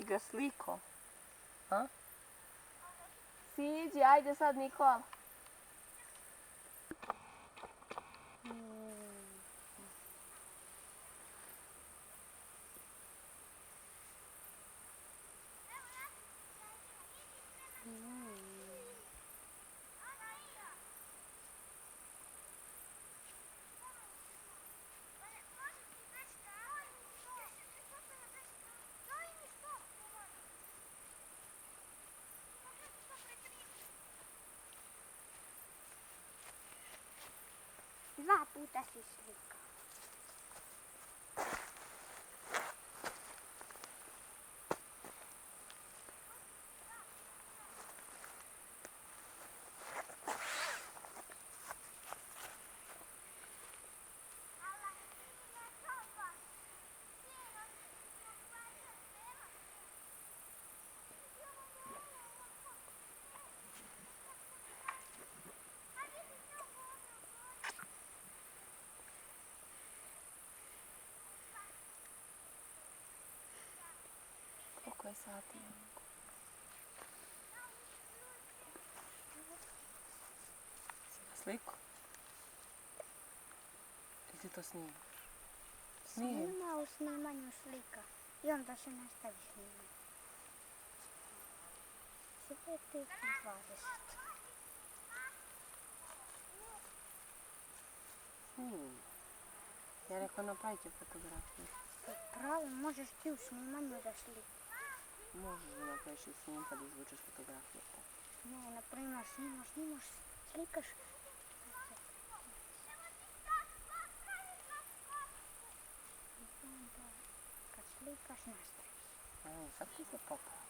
ga sliko. A? Siđi, ajde sad Nikola. Dva puta si slikao. Koliko je sati? Si na sliku? Ili ti to snimaš? Snima u snimanju slika. I onda se nastavi snimanje. Sve ti 20. Ja rekao napravit će fotografiju. Pravo, možeš ti u snimanju da slikaš. Možeš da napraviš i snim kad izvučeš fotografiju. Ne, na primjer, snimaš, slikaš. I onda kad slikaš nastaviš. Sad ti se popao.